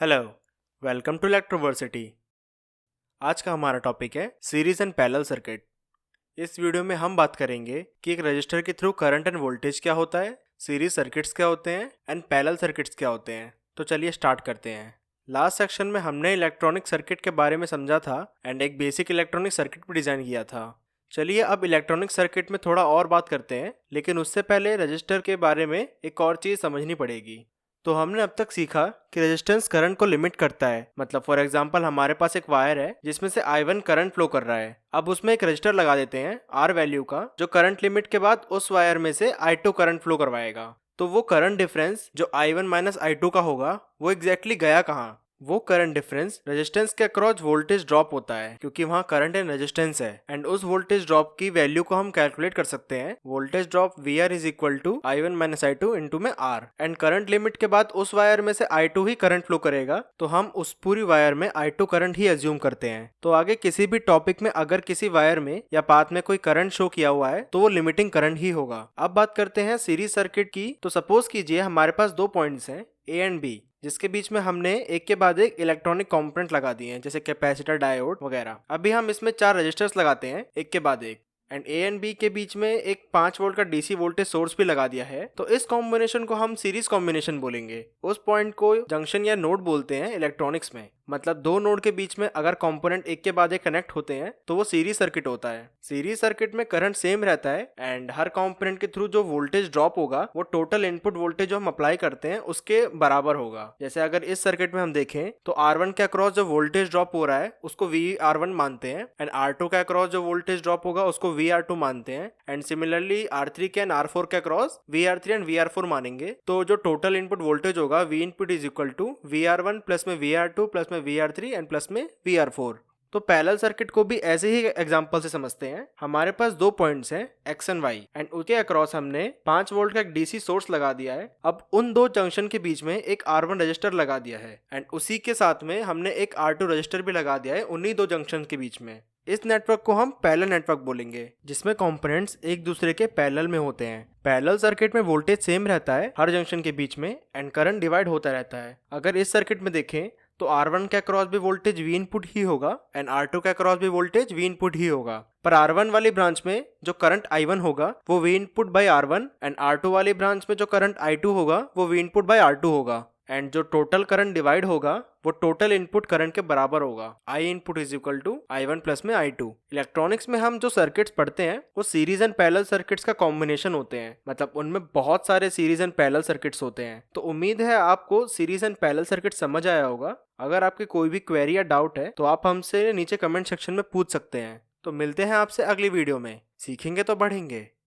Hello, welcome to इलेक्ट्रोवर्सिटी। आज का हमारा टॉपिक है सीरीज एंड पैरेलल सर्किट। इस वीडियो में हम बात करेंगे कि एक रजिस्टर के थ्रू करंट एंड वोल्टेज क्या होता है, सीरीज सर्किट्स क्या होते हैं एंड पैरेलल सर्किट्स क्या होते हैं। तो चलिए स्टार्ट करते हैं। लास्ट सेक्शन में हमने इलेक्ट्रॉनिक सर्किट के बारे में समझा था एंड एक बेसिक इलेक्ट्रॉनिक सर्किट भी डिजाइन किया था। चलिए अब इलेक्ट्रॉनिक सर्किट में थोड़ा और बात करते हैं, लेकिन उससे पहले रजिस्टर के बारे में एक और चीज़ समझनी पड़ेगी। तो हमने अब तक सीखा कि रेजिस्टेंस करंट को लिमिट करता है। मतलब फॉर एग्जांपल हमारे पास एक वायर है जिसमें से I1 करंट फ्लो कर रहा है। अब उसमें एक रजिस्टर लगा देते हैं R वैल्यू का, जो करंट लिमिट के बाद उस वायर में से I2 करंट फ्लो करवाएगा। तो वो करंट डिफरेंस जो I1 माइनस I2 का होगा वो एग्जैक्टली गया कहाँ? वो करंट डिफरेंस रेजिस्टेंस के अक्रॉस वोल्टेज ड्रॉप होता है, क्योंकि वहाँ करंट एंड रेजिस्टेंस है। एंड उस वोल्टेज ड्रॉप की वैल्यू को हम कैलकुलेट कर सकते हैं। Voltage drop VR is equal to I1 minus I2 into में R। एंड करंट लिमिट के बाद उस वायर में से I2 ही करंट फ्लो करेगा, तो हम उस पूरी वायर में I2 करंट ही एज्यूम करते हैं। तो आगे किसी भी टॉपिक में अगर किसी वायर में या पाथ में कोई करंट शो किया हुआ है तो वो लिमिटिंग करंट ही होगा। अब बात करते हैं सीरीज सर्किट की। तो सपोज कीजिए हमारे पास दो पॉइंट्स हैं A एंड B, जिसके बीच में हमने एक के बाद एक इलेक्ट्रॉनिक कंपोनेंट लगा दिए हैं, जैसे कैपेसिटर, डायोड वगैरह। अभी हम इसमें 4 रजिस्टर्स लगाते हैं एक के बाद एक। एंड A एंड B के बीच में एक 5 वोल्ट का डीसी वोल्टेज सोर्स भी लगा दिया है। तो इस कॉम्बिनेशन को हम सीरीज कॉम्बिनेशन बोलेंगे। उस पॉइंट को जंक्शन या नोड बोलते हैं इलेक्ट्रॉनिक्स में। मतलब दो नोड के बीच में अगर कंपोनेंट एक के बाद एक कनेक्ट होते हैं तो वो सीरीज सर्किट होता है। सीरीज सर्किट में करंट सेम रहता है एंड हर कंपोनेंट के थ्रू जो वोल्टेज ड्रॉप होगा वो टोटल इनपुट वोल्टेज जो हम अप्लाई करते हैं उसके बराबर होगा। जैसे अगर इस सर्किट में हम देखें तो R1 के अक्रॉस जो वोल्टेज ड्रॉप हो रहा है उसको VR1 मानते हैं एंड R2 के अक्रॉस जो वोल्टेज ड्रॉप होगा उसको VR2 मानते हैं। एंड सिमिलरली R3 के एंड R4 के अक्रॉस VR3 एंड VR4 मानेंगे। तो जो टोटल इनपुट वोल्टेज होगा V input is equal to VR1 plus में VR2 प्लस में VR3 एंड प्लस में VR4। तो पैरेलल सर्किट को भी ऐसे ही एग्जांपल से समझते हैं। हमारे पास दो पॉइंट्स हैं X एंड Y एंड उसके अक्रॉस हमने 5 वोल्ट का एक डीसी सोर्स लगा दिया है। अब उन दो जंक्शन के बीच में एक R1 रजिस्टर लगा दिया है एंड उसी के साथ में हमने एक R2 रजिस्टर भी लगा दिया है उन्हीं दो जंक्शन के बीच में। इस नेटवर्क को हम पैरेलल नेटवर्क बोलेंगे, जिसमें कंपोनेंट्स एक दूसरे के पैरेलल में होते हैं। पैरेलल सर्किट में वोल्टेज सेम रहता है हर जंक्शन के बीच में एंड करंट डिवाइड होता रहता है। अगर इस सर्किट में देखें तो R1 के अक्रॉस भी वोल्टेज V इनपुट ही होगा एंड R2 के अक्रॉस भी वोल्टेज V इनपुट ही होगा। पर R1 वाली ब्रांच में जो करंट I1 होगा वो V input bye R1 and R2 वाली ब्रांच में जो करंट I2 होगा वो V इनपुट बाय R2 होगा। एंड जो टोटल करंट डिवाइड होगा वो टोटल इनपुट करंट के बराबर होगा। I input is equal to I1 plus में I2। इलेक्ट्रॉनिक्स में हम जो सर्किट्स पढ़ते हैं वो सीरीज एंड पैरेलल सर्किट्स का कॉम्बिनेशन होते हैं। मतलब उनमें बहुत सारे सीरीज एंड पैरेलल सर्किट्स होते हैं। तो उम्मीद है आपको सीरीज एंड पैरेलल सर्किट समझ आया होगा। अगर आपकी कोई भी क्वेरी या डाउट है तो आप हमसे नीचे कमेंट सेक्शन में पूछ सकते हैं। तो मिलते हैं आपसे अगली वीडियो में। सीखेंगे तो बढ़ेंगे।